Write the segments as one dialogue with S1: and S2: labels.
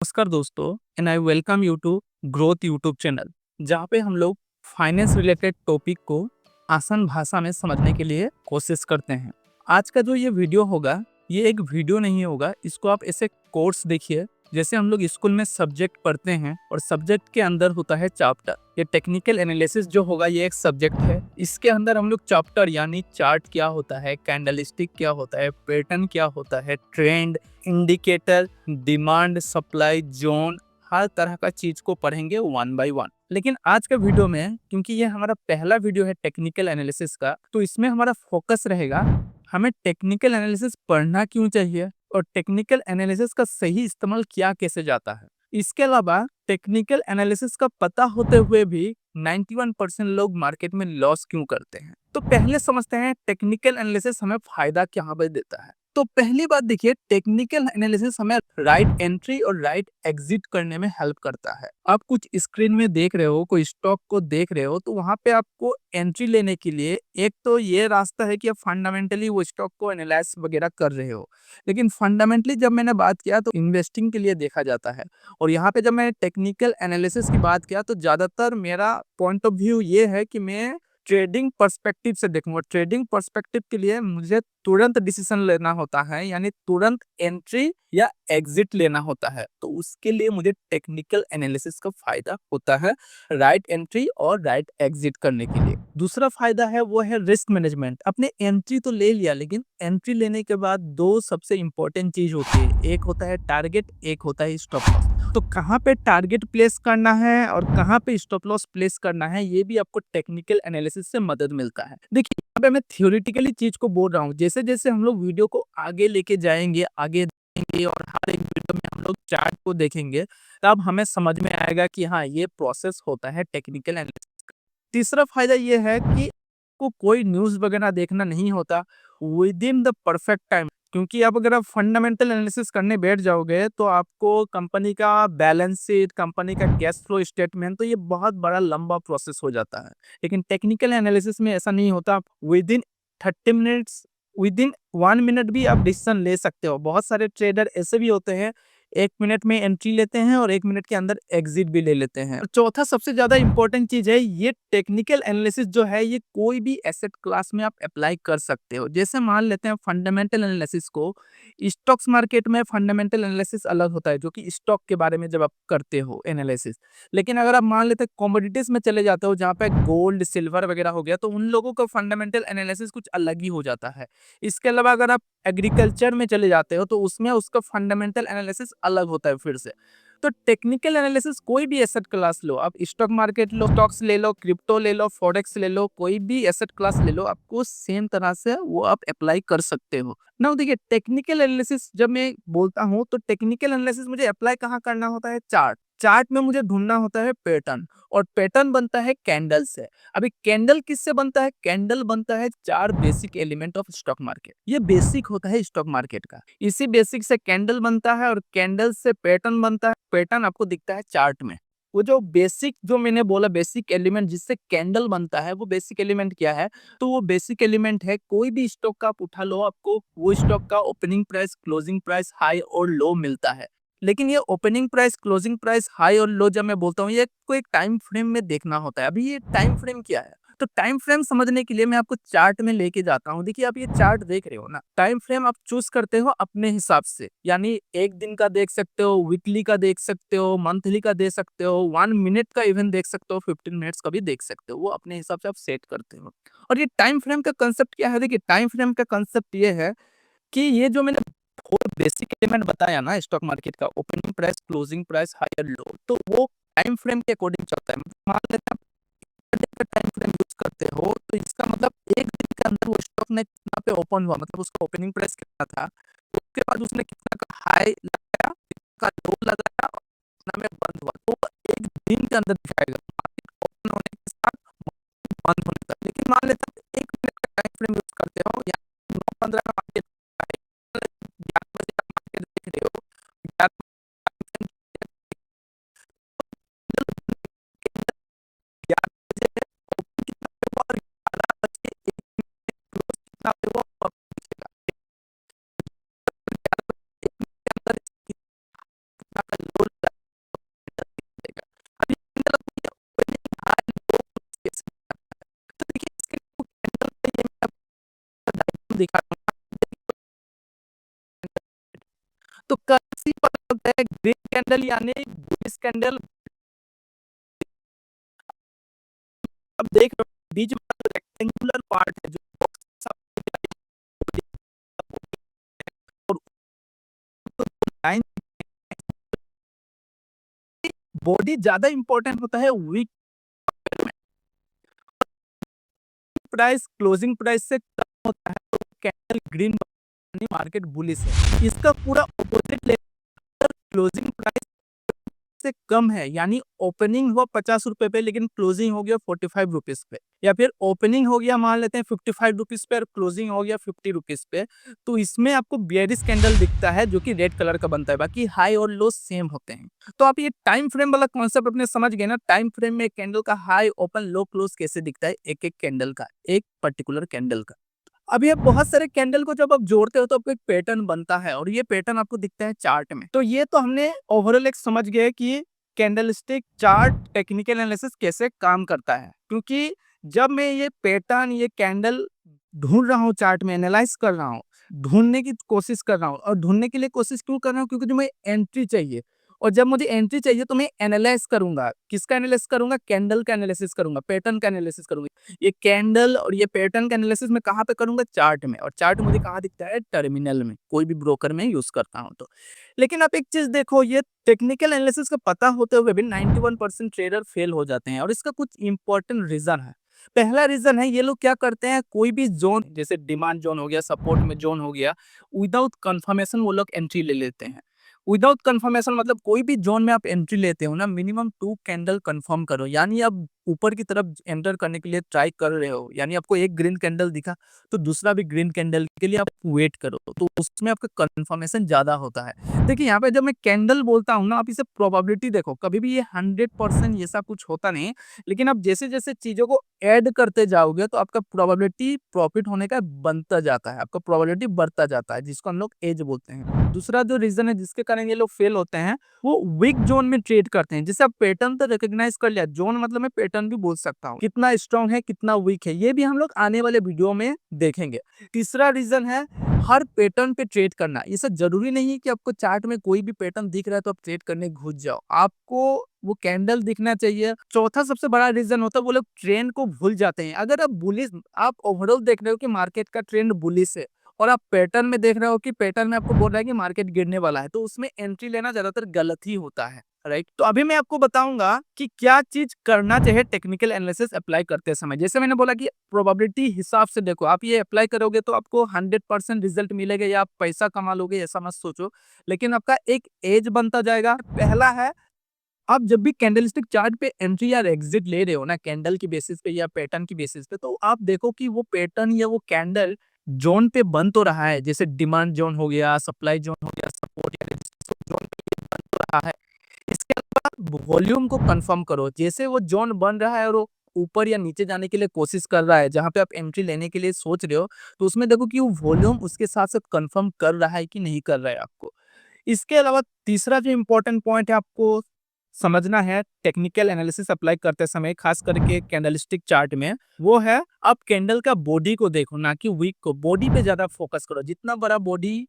S1: नमस्कार दोस्तों and I welcome you to growth YouTube channel जहाँ पे हम लोग फाइनेंस रिलेटेड टॉपिक को आसान भाषा में समझने के लिए कोशिश करते हैं। आज का जो ये वीडियो होगा ये एक वीडियो नहीं होगा, इसको आप ऐसे कोर्स देखिए जैसे हम लोग स्कूल में सब्जेक्ट पढ़ते हैं और सब्जेक्ट के अंदर होता है चैप्टर। ये टेक्निकल एनालिसिस जो होगा ये एक सब्जेक्ट है। इसके अंदर हम लोग चैप्टर यानी चार्ट क्या होता है, कैंडलस्टिक क्या होता है, पैटर्न क्या होता है, trend, indicator, demand, supply, zone, हर तरह का चीज को पढ़ेंगे वन बाय वन। लेकिन आज के वीडियो में क्योंकि ये हमारा पहला वीडियो है टेक्निकल एनालिसिस का, तो इसमें हमारा फोकस रहेगा हमें टेक्निकल एनालिसिस पढ़ना क्यों चाहिए और टेक्निकल एनालिसिस का सही इस्तेमाल किया कैसे जाता है। इसके अलावा टेक्निकल एनालिसिस का पता होते हुए भी 91% लोग मार्केट में लॉस क्यों करते हैं। तो पहले समझते हैं टेक्निकल एनालिसिस हमें फायदा क्या देता है। तो पहली बात देखिए, टेक्निकल एनालिसिस हमें राइट एंट्री और राइट एग्जिट करने में हेल्प करता है। आप कुछ स्क्रीन में देख रहे हो, कोई स्टॉक को देख रहे हो, तो वहां पे आपको एंट्री लेने के लिए एक तो ये रास्ता है कि आप फंडामेंटली वो स्टॉक को एनालाइज वगैरह कर रहे हो। लेकिन फंडामेंटली जब मैंने बात किया तो इन्वेस्टिंग के लिए देखा जाता है। और यहाँ पे जब मैं टेक्निकल एनालिसिस की बात किया तो ज्यादातर मेरा पॉइंट ऑफ व्यू ये है कि मैं ट्रेडिंग पर्सपेक्टिव से देखूंगा। ट्रेडिंग पर्सपेक्टिव के लिए मुझे तुरंत डिसीजन लेना होता है, यानी तुरंत एंट्री या एग्जिट लेना होता है। तो उसके लिए मुझे टेक्निकल एनालिसिस का फायदा होता है राइट एंट्री और राइट एग्जिट करने के लिए। दूसरा फायदा है वो है रिस्क मैनेजमेंट। अपने एंट्री तो ले लिया, लेकिन एंट्री लेने के बाद दो सबसे इंपॉर्टेंट चीज होती है, एक होता है टारगेट, एक होता है स्टॉप लॉस। तो कहाँ पे टारगेट प्लेस करना है और कहाँ पे स्टॉप लॉस प्लेस करना है, ये भी आपको टेक्निकल एनालिसिस से मदद मिलता है। देखिए यहाँ पे मैं थियोरिटिकली चीज को बोल रहा हूँ, जैसे जैसे हम लोग वीडियो को आगे लेके जाएंगे, आगे देखेंगे और हर एक वीडियो में हम लोग चार्ट को देखेंगे, तब हमें समझ में आएगा कि हाँ ये प्रोसेस होता है टेक्निकल एनालिसिस। तीसरा फायदा ये है कि को कोई न्यूज़ वगैरह देखना नहीं होता with in the perfect time. क्योंकि अब अगर आप फंडामेंटल एनालिसिस करने बैठ जाओगे तो आपको कंपनी का बैलेंस शीट, कंपनी का कैश फ्लो स्टेटमेंट, तो ये बहुत बड़ा लंबा प्रोसेस हो जाता है। लेकिन टेक्निकल एनालिसिस में ऐसा नहीं होता। With in 30 minutes, with in 1 minute भी आप डिसीजन ले सकते हो। बहुत सारे ट्रेडर ऐसे भी होते हैं 1 मिनट में एंट्री लेते हैं और 1 मिनट के अंदर एग्जिट भी ले लेते हैं। और चौथा सबसे ज्यादा इंपॉर्टेंट चीज है, ये टेक्निकल एनालिसिस जो है ये कोई भी एसेट क्लास में आप अप्लाई कर सकते हो। जैसे मान लेते हैं फंडामेंटल एनालिसिस को, स्टॉक्स मार्केट में फंडामेंटल एनालिसिस अलग होता है जो कि स्टॉक के बारे में जब आप करते हो एनालिसिस। लेकिन अगर आप मान लेते हैं कमोडिटीज में चले जाते हो जहाँ पे गोल्ड सिल्वर वगैरह हो गया, तो उन लोगों का फंडामेंटल एनालिसिस कुछ अलग ही हो जाता है। इसके अलावा अगर आप एग्रीकल्चर में चले जाते हो तो उसमें उसका फंडामेंटल एनालिसिस अलग होता है फिर से। तो टेक्निकल एनालिसिस कोई भी एसेट क्लास लो, आप स्टॉक मार्केट लो, स्टॉक्स ले लो, क्रिप्टो ले लो, फॉरेक्स ले लो, कोई भी एसेट क्लास ले लो, आपको सेम तरह से वो आप अप्लाई कर सकते हो ना। देखिए टेक्निकल एनालिसिस जब मैं बोलता हूँ तो टेक्निकल एनालिसिस मुझे अप्लाई कहाँ करना होता है, चार्ट। चार्ट में मुझे ढूंढना होता है पैटर्न, और पैटर्न बनता है कैंडल से। अभी कैंडल किससे बनता है, कैंडल बनता है चार basic element of stock market. ये बेसिक होता है स्टॉक मार्केट का। इसी बेसिक से कैंडल बनता है और कैंडल से पैटर्न बनता है। पैटर्न आपको दिखता है चार्ट में। वो जो बेसिक, जो मैंने बोला बेसिक एलिमेंट जिससे कैंडल बनता है, वो बेसिक एलिमेंट क्या है, तो वो बेसिक एलिमेंट है कोई भी स्टॉक का आप उठा लो, आपको वो स्टॉक का opening price, closing price, high और लो मिलता है। लेकिन ये opening price, closing price, high और लो जब मैं बोलता हूँ, ये को एक टाइम फ्रेम में देखना होता है। अभी ये टाइम फ्रेम क्या है, तो टाइम फ्रेम समझने के लिए मैं आपको चार्ट में लेके जाता हूँ। देखिए आप ये चार्ट देख रहे हो ना, टाइम फ्रेम आप चूज करते हो अपने हिसाब से, यानी एक दिन का देख सकते हो, वीकली का देख सकते हो, मंथली का देख सकते हो, 1 मिनट का इवन देख सकते हो, 15 मिनट्स का भी देख सकते हो। वो अपने हिसाब से आप सेट करते हो। और ये टाइम फ्रेम का कंसेप्ट क्या है, देखिए टाइम फ्रेम का कंसेप्ट ये है कि ये जो मैंने फोर बेसिक एलिमेंट बताया ना स्टॉक मार्केट का, opening price, closing price, high और लो, तो वो टाइम फ्रेम के अकॉर्डिंग चलता है। मतलब मान लेते हैं आप का टाइम फ्रेम यूज करते हो, तो इसका मतलब एक दिन के अंदर वो स्टॉक ने कितना पे ओपन हुआ, मतलब उसका ओपनिंग प्राइस कितना था, उसके बाद उसने कितना का हाई लगाया, कितना का लो लगाया और कितना में बंद हुआ, तो एक दिन के अंदर दिखाएगा मार्केट ओपन होने के साथ बंद होने तक। लेकिन मान लेते हैं 1 मिनट का टाइम फ्रेम यूज करते हो, या 9:15 का मार्केट, 11 बजे आप मार्केट देख रहे हो, 11 बजे ओपन कितना पे हुआ और 11 बजे 1 मिनट क्लोज कितना पे हुआ, वो आपको दिखेगा। 11 बजे 1 मिनट के अंदर कितना का लो तो करेंसी पता होता है ग्रीन कैंडल यानी बुलिश कैंडल। अब देख रहे हो बीच में रेक्टेंगुलर पार्ट है जो लाइन बॉडी ज्यादा इंपॉर्टेंट होता है वीक प्राइस क्लोजिंग प्राइस से कम होता है तो कैंडल ग्रीन मार्केट बुलिश है। इसका पूरा ऑपोजिट क्लोजिंग प्राइस से कम है यानी ओपनिंग हुआ 50 रुपए पे लेकिन क्लोजिंग हो गया 45 रुपीज पे, या फिर ओपनिंग हो गया मान लेते हैं 55 रुपीज पे और क्लोजिंग हो गया 50 रुपीज पे, तो इसमें आपको बेयरिश कैंडल दिखता है जो कि रेड कलर का बनता है। बाकी हाई और लो सेम होते हैं। तो आप ये टाइम फ्रेम वाला कॉन्सेप्ट अपने समझ गए ना। टाइम फ्रेम में कैंडल का हाई ओपन लो क्लोज कैसे दिखता है एक एक कैंडल का, एक पर्टिकुलर कैंडल का। अभी आप बहुत सारे कैंडल को जब आप जोड़ते हो तो आपको एक पैटर्न बनता है और ये पैटर्न आपको दिखता है चार्ट में। तो ये तो हमने ओवरऑल एक समझ गए कि कैंडलस्टिक चार्ट टेक्निकल एनालिसिस कैसे काम करता है, क्योंकि जब मैं ये पैटर्न ये कैंडल ढूंढ रहा हूँ चार्ट में, एनालाइज कर रहा हूँ, ढूंढने की कोशिश कर रहा हूँ। और ढूंढने के लिए कोशिश क्यों कर रहा हूँ, क्योंकि जो मैं एंट्री चाहिए, और जब मुझे एंट्री चाहिए तो मैं एनालाइज करूंगा। किसका एनालिसिस करूंगा, कैंडल का एनालिसिस करूंगा, पैटर्न का एनालिसिस करूंगा। ये कैंडल और ये पैटर्न का एनालिसिस मैं कहाँ पे करूंगा, चार्ट में। और चार्ट मुझे कहाँ दिखता है, टर्मिनल में, कोई भी ब्रोकर में यूज करता हूँ तो। लेकिन आप एक चीज देखो, ये टेक्निकल एनालिसिस का पता होते हुए भी 91% ट्रेडर फेल हो जाते हैं और इसका कुछ इंपॉर्टेंट रीजन है। पहला रीजन है ये लोग क्या करते हैं, कोई भी जोन जैसे डिमांड जोन हो गया, सपोर्ट में जोन हो गया, विदाउट कंफर्मेशन वो लोग एंट्री ले लेते हैं। विदाउट कंफर्मेशन मतलब कोई भी जोन में आप एंट्री लेते हो ना, मिनिमम 2 कैंडल कंफर्म करो। यानी आप ऊपर की तरफ एंटर करने के लिए ट्राई कर रहे हो, यानी आपको एक ग्रीन कैंडल दिखा तो दूसरा भी ग्रीन कैंडल के लिए आप वेट करो, तो उसमें आपका कंफर्मेशन ज्यादा होता है। देखिए यहाँ पे जब मैं कैंडल बोलता हूँ ना, आप इसे प्रोबेबिलिटी देखो, कभी भी ये 100% ऐसा कुछ होता नहीं, लेकिन आप जैसे जैसे चीजों को ऐड करते जाओगे तो आपका प्रोबेबिलिटी प्रॉफिट होने का बनता जाता है, आपका प्रोबेबिलिटी बढ़ता जाता है, जिसको हम लोग एज बोलते हैं। दूसरा जो रीजन है जिसके कारण ये लोग फेल होते हैं, वो वीक जोन में ट्रेड करते हैं। जैसे आप पैटर्न तो रिकॉग्नाइज कर लिया, जोन मतलब मैं पैटर्न भी बोल सकता हूँ, कितना स्ट्रांग है कितना वीक है, ये भी हम लोग आने वाले वीडियो में देखेंगे। तीसरा रीजन है हर पैटर्न पे ट्रेड करना। ये सब जरूरी नहीं है कि आपको चार्ट में कोई भी पैटर्न दिख रहा है तो आप ट्रेड करने घुस जाओ, आपको वो कैंडल दिखना चाहिए। चौथा सबसे बड़ा रीजन होता है वो लोग ट्रेंड को भूल जाते हैं। अगर आप बुलिश, आप ओवरऑल देख रहे हो कि मार्केट का ट्रेंड बुलिश है और आप पैटर्न में देख रहे हो कि पैटर्न में आपको बोल रहा है कि मार्केट गिरने वाला है, तो उसमें एंट्री लेना ज्यादातर गलत ही होता है, राइट। तो अभी मैं आपको बताऊंगा कि क्या चीज करना चाहिए टेक्निकल एनालिसिस अप्लाई करते समय। जैसे मैंने बोला कि प्रोबेबिलिटी हिसाब से देखो, आप ये अप्लाई करोगे तो आपको 100% रिजल्ट मिलेगा या आप पैसा कमा लोगे, ऐसा मत सोचो, लेकिन आपका एक एज बनता जाएगा। पहला है, आप जब भी कैंडलस्टिक चार्ट पे एंट्री या एग्जिट ले रहे हो ना, कैंडल की बेसिस पे या पैटर्न की बेसिस पे, तो आप देखो कि वो पैटर्न या वो कैंडल जोन पे बन तो रहा है। जैसे डिमांड जोन हो गया, सप्लाई जोन हो गया, सपोर्ट या रेजिस्टेंस जोन पे ये बन तो रहा है। इसके अलावा वॉल्यूम को कंफर्म करो, जैसे वो जोन बन रहा है और वो ऊपर या नीचे जाने के लिए कोशिश कर रहा है, जहां पे आप एंट्री लेने के लिए सोच रहे हो, तो उसमें देखो कि वो वॉल्यूम उसके साथ साथ कंफर्म कर रहा है कि नहीं कर रहा है आपको। इसके अलावा तीसरा जो इम्पोर्टेंट पॉइंट है आपको समझना है टेक्निकल एनालिसिस अप्लाई करते समय, खास करके कैंडलस्टिक चार्ट में, वो है आप कैंडल का बॉडी को देखो ना कि वीक को। बॉडी पे ज्यादा फोकस करो, जितना बड़ा बॉडी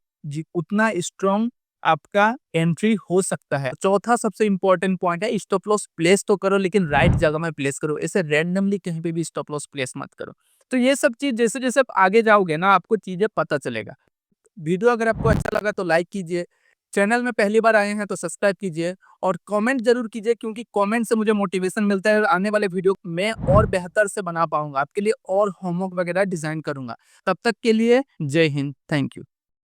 S1: उतना स्ट्रॉन्ग आपका एंट्री हो सकता है। चौथा सबसे इंपॉर्टेंट पॉइंट है स्टॉप लॉस प्लेस तो करो, लेकिन राइट जगह में प्लेस करो, ऐसे रैंडमली कहीं पे भी स्टॉप लॉस प्लेस मत करो। तो ये सब चीज जैसे जैसे आप आगे जाओगे ना, आपको चीजें पता चलेगा। वीडियो अगर आपको अच्छा लगा तो लाइक कीजिए, चैनल में पहली बार आए हैं तो सब्सक्राइब कीजिए और कमेंट जरूर कीजिए, क्योंकि कमेंट से मुझे मोटिवेशन मिलता है और आने वाले वीडियो मैं और बेहतर से बना पाऊंगा, आपके लिए और होमवर्क वगैरह डिजाइन करूंगा। तब तक के लिए जय हिंद, थैंक यू।